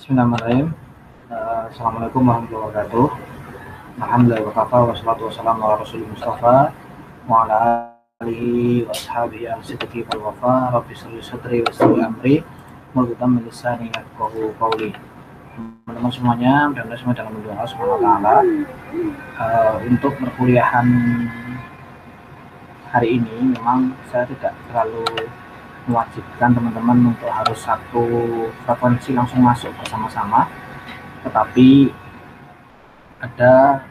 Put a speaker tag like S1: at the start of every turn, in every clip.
S1: Bismillahirrahmanirrahim. Assalamualaikum warahmatullahi wabarakatuh. Alhamdulillah wa kafa wa salatu wassalamu ala rasulil mustafa wa ala alihi wa ashabihi al-siddiqi wal wafa rabbi shrah li sadri wa yassir li amri wahlul min lisani yafqahu qawli. Teman-teman semuanya, mudah-mudahan semua dalam lindungan Allah Subhanahu wa taala. Untuk perkuliahan hari ini memang saya tidak terlalu mewajibkan teman-teman untuk harus satu frekuensi langsung masuk bersama-sama, tetapi ada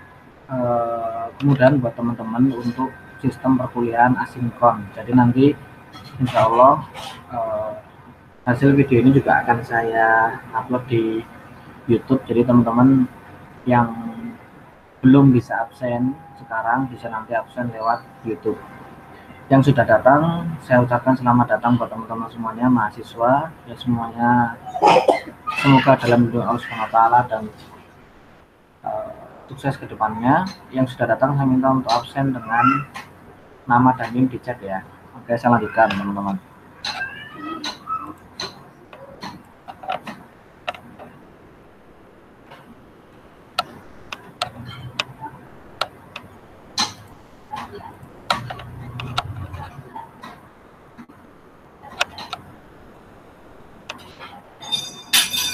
S1: kemudahan buat teman-teman untuk sistem perkuliahan asinkron. Jadi nanti insya Allah hasil video ini juga akan saya upload di YouTube, jadi teman-teman yang belum bisa absen sekarang bisa nanti absen lewat YouTube. Yang sudah datang, saya ucapkan selamat datang buat teman-teman semuanya, mahasiswa ya semuanya, semoga dalam lindungan Allah Subhanahu wa taala dan sukses ke depannya. Yang sudah datang saya minta untuk absen dengan nama dan NIM dicek ya. Oke, saya lanjutkan teman-teman.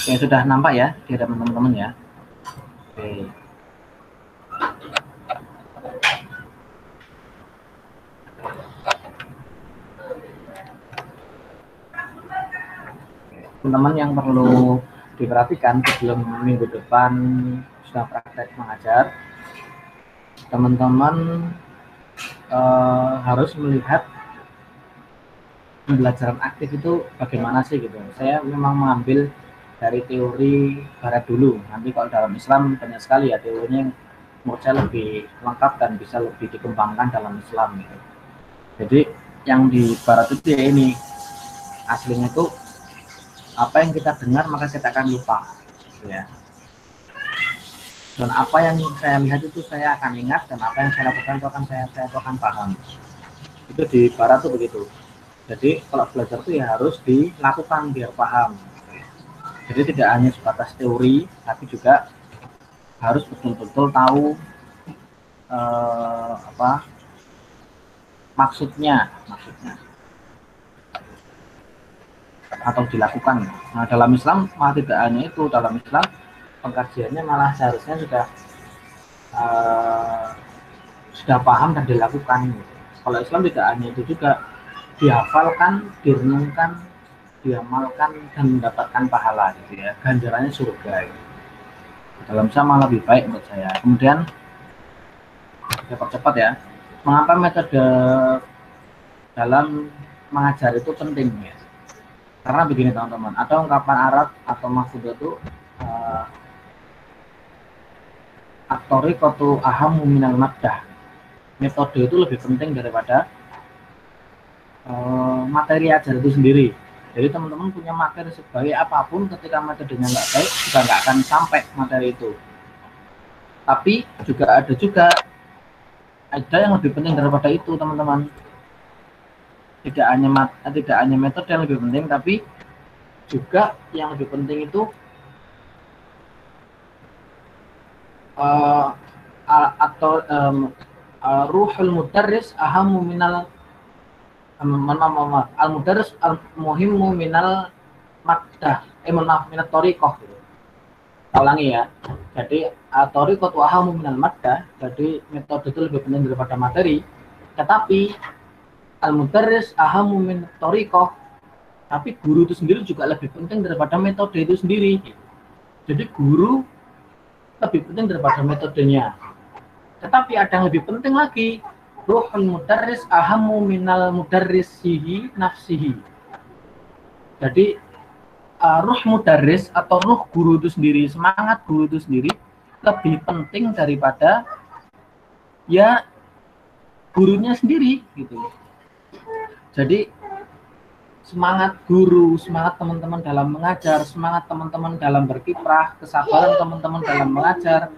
S1: Oke, sudah nampak ya di hadapan teman-teman ya. Oke. Teman-teman yang perlu diperhatikan sebelum minggu depan sudah praktek mengajar, teman-teman harus melihat pembelajaran aktif itu bagaimana sih gitu. Saya memang mengambil dari teori barat dulu. Nanti kalau dalam Islam banyak sekali ya teorinya yang menurut saya lebih lengkap dan bisa lebih dikembangkan dalam Islam gitu. Jadi yang di barat itu ya ini aslinya itu apa yang kita dengar maka kita akan lupa ya. Dan apa yang saya lihat itu saya akan ingat, dan apa yang saya lakukan itu akan paham. Itu di barat tuh begitu. Jadi kalau belajar itu ya harus dilakukan biar paham. Jadi tidak hanya sebatas teori, tapi juga harus betul-betul tahu maksudnya atau dilakukan. Nah, dalam Islam malah tidak hanya itu. Dalam Islam pengkajiannya malah seharusnya sudah paham dan dilakukan. Kalau Islam tidak hanya itu, juga dihafalkan, direnungkan, diamalkan dan mendapatkan pahala gitu ya, ganjarannya surga gitu. Dalam sama lebih baik menurut saya. Kemudian saya percepat ya, mengapa metode dalam mengajar itu penting ya, karena begini teman-teman, ada ungkapan Arab atau mahfudz itu at-thariqatu ahammu minal maddah, metode itu lebih penting daripada materi ajar itu sendiri. Jadi teman-teman punya materi sebaik apapun, ketika metodenya nggak baik juga nggak akan sampai materi itu. Tapi juga ada yang lebih penting daripada itu teman-teman. Tidak hanya metode yang lebih penting, tapi juga yang lebih penting itu ruhul mudarris ahammu minal al-mudarris al-muhimmu minal maddah minat thariqah gitu. Ulangi ya. Jadi thariqah tu ahammu minal maddah, jadi metode itu lebih penting daripada materi. Tetapi al-mudarris ahammu minat thariqah, tapi guru itu sendiri juga lebih penting daripada metode itu sendiri. Jadi guru lebih penting daripada metodenya. Tetapi ada yang lebih penting lagi, ruhul mudarris ahammu minal mudarrisihi nafsihi. Jadi ruh mudarris atau ruh guru itu sendiri, semangat guru itu sendiri lebih penting daripada ya gurunya sendiri gitu. Jadi semangat guru, semangat teman-teman dalam mengajar, semangat teman-teman dalam berkiprah, kesabaran teman-teman dalam mengajar,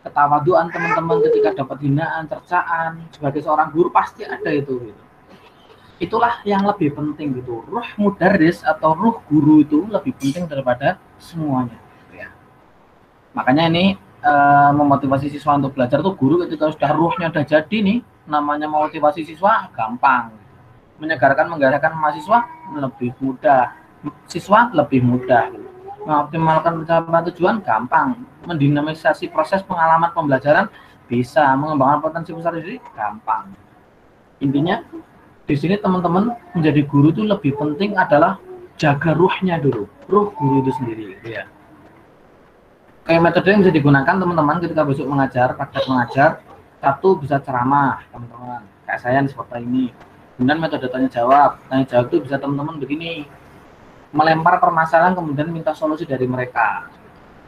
S1: ketawaduan teman-teman ketika dapat hinaan, cercaan sebagai seorang guru pasti ada itu gitu. itulah yang lebih penting gitu. Ruh mudarris atau ruh guru itu lebih penting daripada semuanya ya. Makanya ini memotivasi siswa untuk belajar tuh guru ketika sudah ruhnya udah jadi nih, namanya memotivasi siswa gampang. Menyegarkan menggerakkan mahasiswa lebih mudah, siswa lebih mudah. Mengoptimalkan pencapaian tujuan gampang, mendinamisasi proses pengalaman pembelajaran bisa, mengembangkan potensi besar diri gampang. Intinya di sini teman-teman menjadi guru itu lebih penting adalah jaga ruhnya dulu, ruh guru itu sendiri gitu ya. Kayak metode yang bisa digunakan teman-teman ketika besok mengajar, praktek mengajar, satu bisa ceramah teman-teman, kayak saya seperti ini. Kemudian metode tanya jawab itu bisa teman-teman begini, melempar permasalahan kemudian minta solusi dari mereka,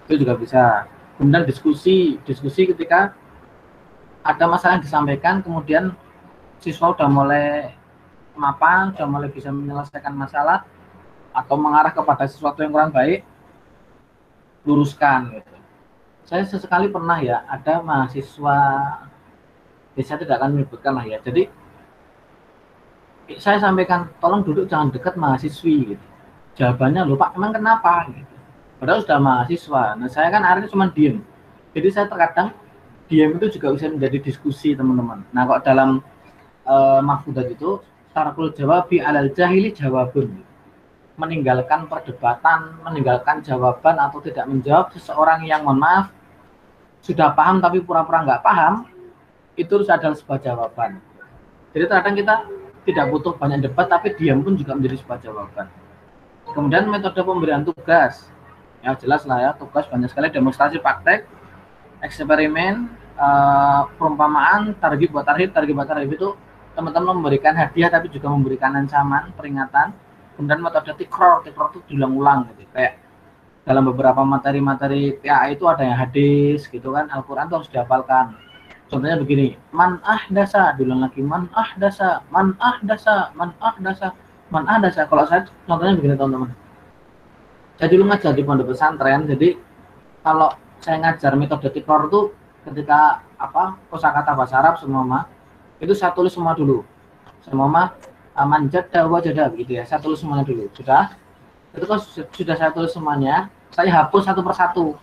S1: itu juga bisa. Kemudian diskusi ketika ada masalah yang disampaikan, kemudian siswa udah mulai mapan, udah mulai bisa menyelesaikan masalah atau mengarah kepada sesuatu yang kurang baik, luruskan gitu. Saya sesekali pernah ya ada mahasiswa, saya tidak akan menyebutkan lah ya, jadi saya sampaikan tolong duduk jangan dekat mahasiswi gitu. Jawabannya loh Pak emang kenapa gitu. Padahal sudah mahasiswa. Nah saya kan akhirnya cuma diem, jadi saya terkadang diem itu juga bisa menjadi diskusi teman-teman. Nah kok dalam mahfudzat itu tarkul jawabi alal jahili jawabun, meninggalkan perdebatan, meninggalkan jawaban atau tidak menjawab seseorang yang mohon maaf sudah paham tapi pura-pura nggak paham, itu adalah sebuah jawaban. Jadi terkadang kita tidak butuh banyak debat tapi diam pun juga menjadi sebuah jawaban. Kemudian metode pemberian tugas, ya jelas lah ya, tugas banyak sekali, demonstrasi praktek, eksperimen, perumpamaan, target buat tarhib itu teman-teman memberikan hadiah tapi juga memberikan ancaman, peringatan. Kemudian metode tikror itu diulang-ulang gitu. Kayak dalam beberapa materi-materi PA itu ada yang hadis gitu kan, Al-Quran itu harus dihafalkan. Contohnya begini, man ahdasa, diulang lagi, man ahdasa. Kalau saya contohnya begini teman-teman. Saya dulu ngajar di pondok pesantren, jadi kalau saya ngajar metode tikror itu ketika kosakata bahasa Arab semua itu saya tulis semua dulu. Semua manjada wajada begitu ya, saya tulis semuanya dulu. Sudah? Itu kan sudah saya tulis semuanya, saya hapus satu persatu.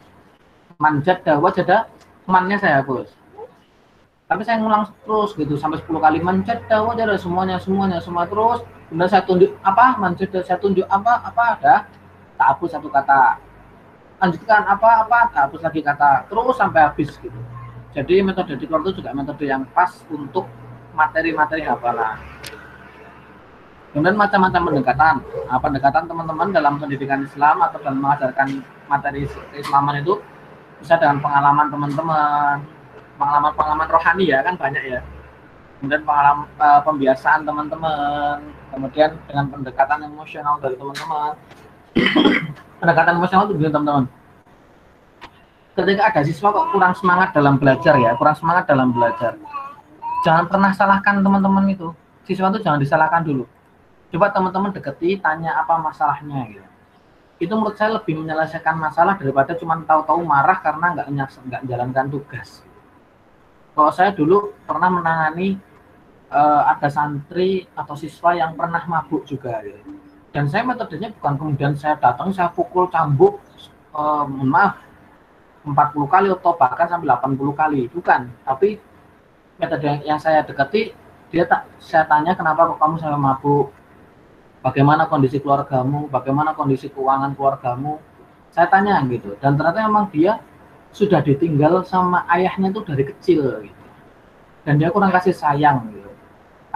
S1: Manjada wajada, mannya saya hapus. Tapi saya ngulang terus gitu sampai 10 kali, manjada wajada, semuanya terus. Kemudian saya tunjuk manjada, saya tunjuk ada, tak hapus satu kata. Lanjutkan tak hapus lagi kata, terus sampai habis gitu. Jadi metode tikror itu juga metode yang pas untuk materi-materi hafalan. Kemudian macam-macam pendekatan teman-teman dalam pendidikan Islam atau dalam mengajarkan materi keislaman itu bisa dengan pengalaman teman-teman, pengalaman rohani ya kan banyak ya. Kemudian pengalaman pembiasaan teman-teman, kemudian dengan pendekatan emosional dari teman-teman. Pendekatan emosional itu begini teman-teman. Ketika ada siswa kok kurang semangat dalam belajar, jangan pernah salahkan teman-teman itu. Siswa itu jangan disalahkan dulu. Coba teman-teman deketi, tanya apa masalahnya gitu. Itu menurut saya lebih menyelesaikan masalah daripada cuma tahu-tahu marah karena nggak menjalankan tugas. Kalau saya dulu pernah menangani ada santri atau siswa yang pernah mabuk juga gitu. Dan saya metodenya bukan kemudian saya datang, saya pukul cambuk 40 kali atau bahkan sampai 80 kali, bukan. Tapi metode yang saya dekati, saya tanya kenapa kok kamu sampai mabuk, bagaimana kondisi keluargamu, bagaimana kondisi keuangan keluargamu, saya tanya gitu. Dan ternyata memang dia sudah ditinggal sama ayahnya itu dari kecil gitu. Dan dia kurang kasih sayang gitu.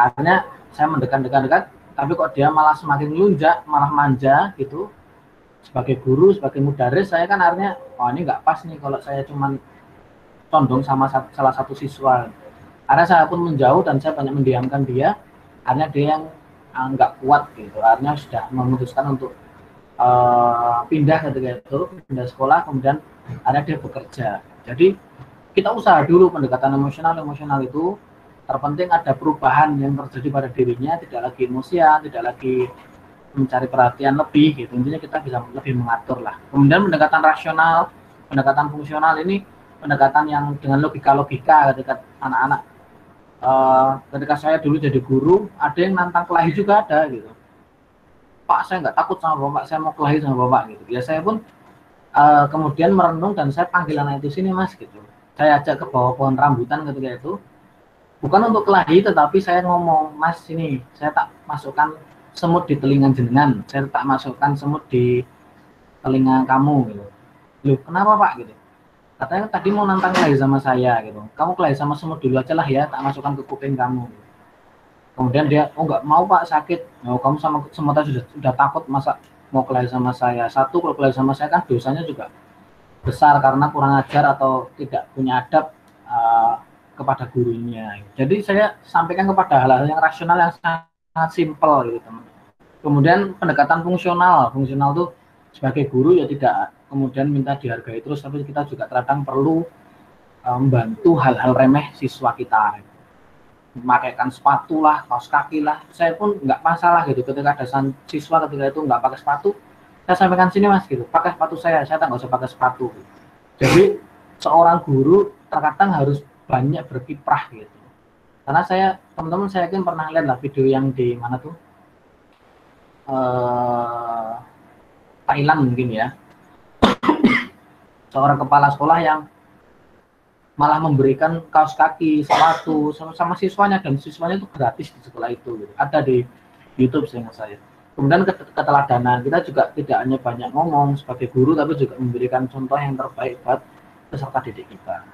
S1: Akhirnya saya mendekat, tapi kok dia malah semakin lunjak, malah manja gitu. Sebagai guru, sebagai mudaris, saya kan akhirnya, ini nggak pas nih kalau saya cuma condong sama salah satu siswa. Akhirnya saya pun menjauh dan saya banyak mendiamkan dia. Akhirnya dia yang nggak kuat gitu. Akhirnya sudah memutuskan untuk pindah sekolah, kemudian akhirnya dia bekerja. Jadi kita usaha dulu pendekatan emosional itu. Terpenting ada perubahan yang terjadi pada dirinya, tidak lagi emosian, tidak lagi mencari perhatian lebih gitu. Intinya kita bisa lebih mengatur lah. Kemudian pendekatan rasional, pendekatan fungsional ini pendekatan yang dengan logika ketika anak-anak ketika saya dulu jadi guru, ada yang nantang kelahi juga ada gitu. Pak, saya nggak takut sama bapak, saya mau kelahi sama bapak gitu. Ya saya pun kemudian merenung dan saya panggil anak itu, sini mas gitu. Saya ajak ke bawah pohon rambutan ketika itu, bukan untuk kelahi, tetapi saya ngomong, mas sini, saya tak masukkan semut di telinga jenengan, saya tak masukkan semut di telinga kamu gitu. Loh kenapa pak gitu? Katanya tadi mau nantang kelahi sama saya gitu. Kamu kelahi sama semut dulu aja lah ya, tak masukkan ke kuping kamu. Kemudian dia, oh nggak mau pak, sakit. Oh, kamu sama semut sudah takut, masa mau kelahi sama saya? Satu, kalau kelahi sama saya kan dosanya juga besar karena kurang ajar atau tidak punya adab kepada gurunya. Jadi saya sampaikan kepada hal-hal yang rasional yang sangat simpel gitu teman. Kemudian pendekatan fungsional tuh sebagai guru ya tidak kemudian minta dihargai terus, tapi kita juga terkadang perlu membantu hal-hal remeh siswa kita, memakaikan sepatu lah, kaos kaki lah. Saya pun nggak masalah gitu ketika ada siswa ketika itu nggak pakai sepatu, saya sampaikan sini mas gitu, pakai sepatu saya tak nggak usah pakai sepatu gitu. Jadi seorang guru terkadang harus banyak berkiprah gitu, karena saya teman-teman saya yakin pernah lihat lah video yang di mana tuh Thailand mungkin ya, seorang kepala sekolah yang malah memberikan kaos kaki, sepatu sama siswanya, dan siswanya itu gratis di sekolah itu gitu. Ada di YouTube seingat saya. Kemudian keteladanan, kita juga tidak hanya banyak ngomong sebagai guru, tapi juga memberikan contoh yang terbaik buat peserta didik kita.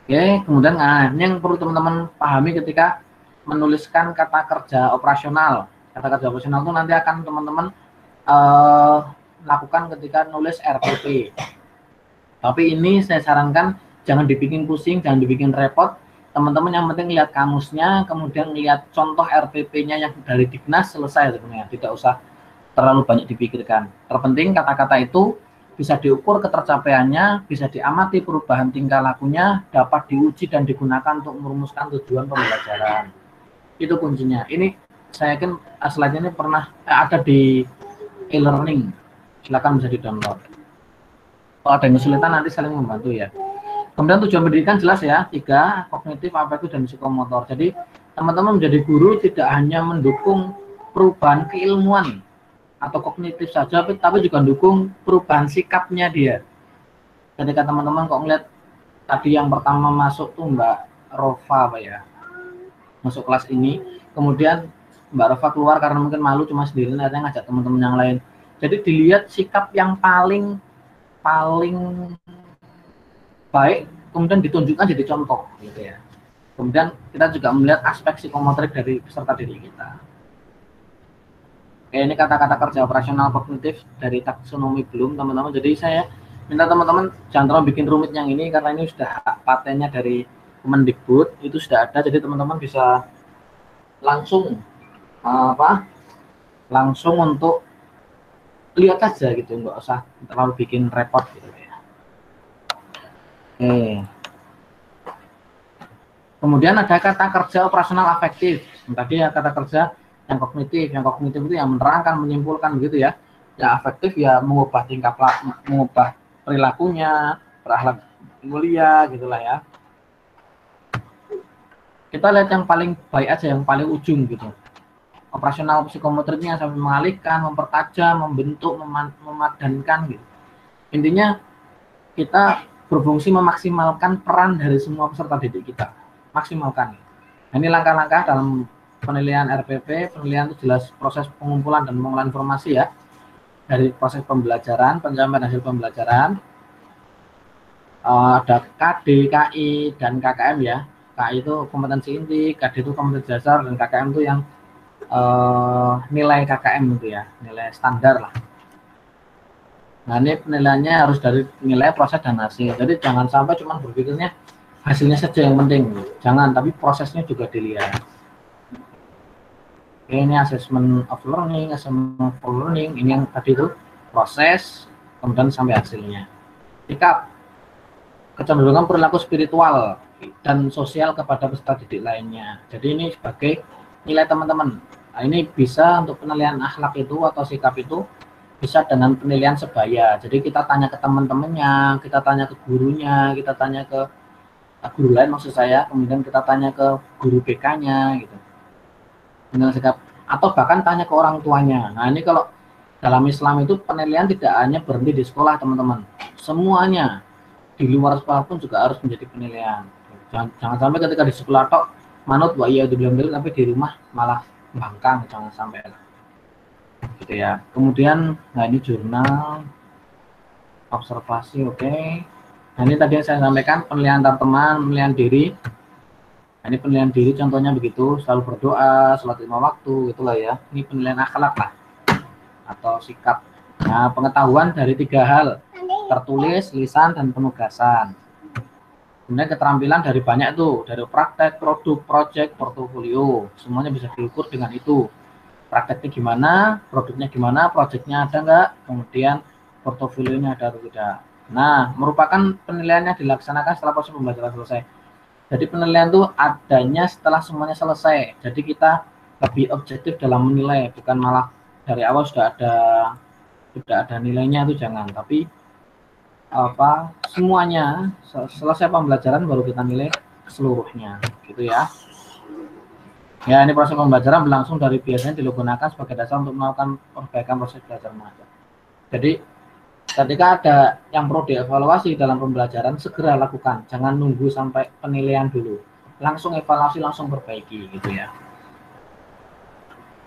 S1: Oke, kemudian ini yang perlu teman-teman pahami ketika menuliskan kata kerja operasional. Kata kerja operasional itu nanti akan teman-teman lakukan ketika nulis RPP. Tapi ini saya sarankan jangan dibikin pusing, jangan dibikin repot. Teman-teman yang penting lihat kamusnya, kemudian lihat contoh RPP-nya yang dari Dignas, selesai sebenarnya. Tidak usah terlalu banyak dipikirkan. Terpenting kata-kata itu bisa diukur ketercapaiannya, bisa diamati perubahan tingkah lakunya, dapat diuji dan digunakan untuk merumuskan tujuan pembelajaran. Itu kuncinya. Ini saya yakin slide-nya ini pernah ada di e-learning. Silakan bisa di-download. Kalau ada yang kesulitan nanti saling membantu ya. Kemudian tujuan pendidikan jelas ya, 3, kognitif, afektif, dan psikomotor. Jadi teman-teman menjadi guru tidak hanya mendukung perubahan keilmuan atau kognitif saja, tapi juga mendukung perubahan sikapnya dia. Ketika teman-teman kok ngeliat tadi yang pertama masuk tuh Mbak Rova apa ya, masuk kelas ini, kemudian Mbak Rova keluar karena mungkin malu cuma sendiri, ternyata ngajak teman-teman yang lain. Jadi dilihat sikap yang paling baik, kemudian ditunjukkan jadi contoh gitu ya. Kemudian kita juga melihat aspek psikomotorik dari peserta didik kita. Oke, ini kata-kata kerja operasional kognitif dari taksonomi Bloom teman-teman. Jadi saya minta teman-teman jangan terlalu bikin rumit yang ini, karena ini sudah patennya dari Kemendikbud, itu sudah ada. Jadi teman-teman bisa langsung langsung untuk lihat aja gitu, nggak usah terlalu bikin repot gitu ya. Oke. Kemudian ada kata kerja operasional afektif. Tadi ya kata kerja yang kognitif itu yang menerangkan, menyimpulkan gitu ya. Ya afektif ya mengubah tingkah laku, mengubah perilakunya, berakhlak mulia gitulah ya. Kita lihat yang paling baik aja, yang paling ujung gitu. Operasional psikomotoriknya sampai mengalihkan, mempertajam, membentuk, memadankan gitu. Intinya kita berfungsi memaksimalkan peran dari semua peserta didik kita, maksimalkan. Nah, ini langkah-langkah dalam penilaian RPP. Penilaian itu jelas proses pengumpulan dan pengolahan informasi ya, dari proses pembelajaran, pencapaian hasil pembelajaran. Ada KD, KI, dan KKM ya. KI itu kompetensi inti, KD itu kompetensi dasar, dan KKM itu yang nilai KKM itu ya, nilai standar lah. Nah ini penilaiannya harus dari nilai, proses, dan hasil. Jadi jangan sampai cuma berpikirnya hasilnya saja yang penting, jangan, tapi prosesnya juga dilihat. Oke, ini assessment of learning, assessment for learning, ini yang tadi itu proses, kemudian sampai hasilnya. Sikap, kecenderungan perilaku spiritual dan sosial kepada peserta didik lainnya. Jadi ini sebagai nilai teman-teman. Nah, ini bisa untuk penilaian akhlak itu atau sikap itu bisa dengan penilaian sebaya. Jadi kita tanya ke teman-temannya, kita tanya ke gurunya, kita tanya ke guru lain maksud saya, kemudian kita tanya ke guru BK-nya gitu. Dengan sikap atau bahkan tanya ke orang tuanya. Nah, ini kalau dalam Islam itu penilaian tidak hanya berhenti di sekolah, teman-teman. Semuanya di luar sekolah pun juga harus menjadi penilaian. Jangan sampai ketika di sekolah tok manut wa iya dibilang tapi di rumah malah bangkang, jangan sampai gitu ya. Kemudian nah ini jurnal observasi, oke. Nah, ini tadi yang saya sampaikan penilaian antar teman, penilaian diri. Nah, ini penilaian diri contohnya begitu, selalu berdoa, sholat 5 waktu, itulah ya. Ini penilaian akhlak lah atau sikap. Nah, pengetahuan dari 3 hal, tertulis, lisan, dan penugasan. Kemudian keterampilan dari banyak tuh, dari praktek, produk, project, portofolio, semuanya bisa diukur dengan itu. Prakteknya gimana, produknya gimana, projectnya ada nggak, kemudian portofolionya ada atau tidak. Nah, merupakan penilaian yang dilaksanakan setelah proses pembelajaran selesai. Jadi penilaian itu adanya setelah semuanya selesai. Jadi kita lebih objektif dalam menilai, bukan malah dari awal sudah ada nilainya, itu jangan. Tapi semuanya selesai pembelajaran baru kita nilai seluruhnya, gitu ya. Ya, ini proses pembelajaran berlangsung dari biasanya digunakan sebagai dasar untuk melakukan perbaikan proses belajar mengajar. Jadi ketika ada yang perlu dievaluasi dalam pembelajaran, segera lakukan. Jangan nunggu sampai penilaian dulu. Langsung evaluasi, langsung perbaiki gitu ya.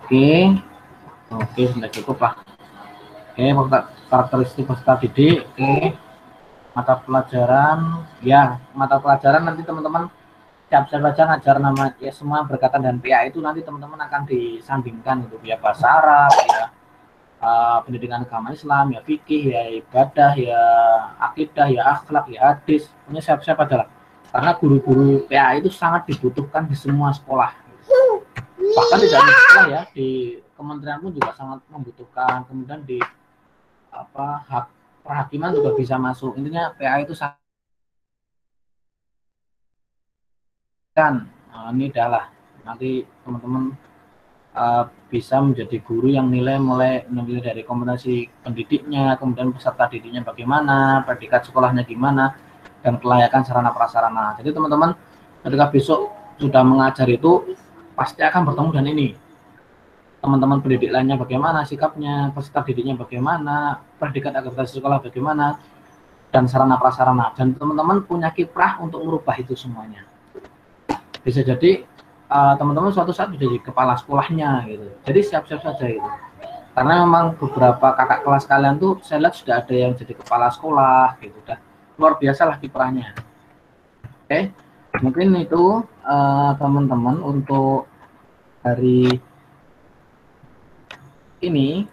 S1: Oke, sudah cukup lah. Oke, karakteristik peserta didik. Oke, mata pelajaran nanti teman-teman siap-siap saja ngajar nama ya, semua berkaitan dengan PA itu nanti teman-teman akan disandingkan itu ya, bahasa Arab ya, pendidikan agama Islam ya, fikih ya, ibadah ya, akidah ya, akhlak ya, hadis. Punya siap-siap aja lah, karena guru-guru PA itu sangat dibutuhkan di semua sekolah, bahkan tidak hanya sekolah ya, di kementerian pun juga sangat membutuhkan. Kemudian di hak perhakiman juga bisa masuk. Intinya PA itu sangat kan. Ini adalah nanti teman-teman bisa menjadi guru yang mulai dari kompetensi pendidiknya, kemudian peserta didiknya bagaimana, predikat sekolahnya gimana, dan kelayakan sarana prasarana. Jadi teman-teman ketika besok sudah mengajar itu pasti akan bertemu dengan ini. Teman-teman pendidik lainnya bagaimana sikapnya, peserta didiknya bagaimana, predikat akreditasi sekolah bagaimana, dan sarana prasarana. Dan teman-teman punya kiprah untuk merubah itu semuanya. Bisa jadi teman-teman suatu saat menjadi kepala sekolahnya gitu. Jadi siap-siap saja itu. Karena memang beberapa kakak kelas kalian tuh saya lihat sudah ada yang jadi kepala sekolah gitu. Udah luar biasa lah kiprahnya. Oke, mungkin itu teman-teman untuk hari ini.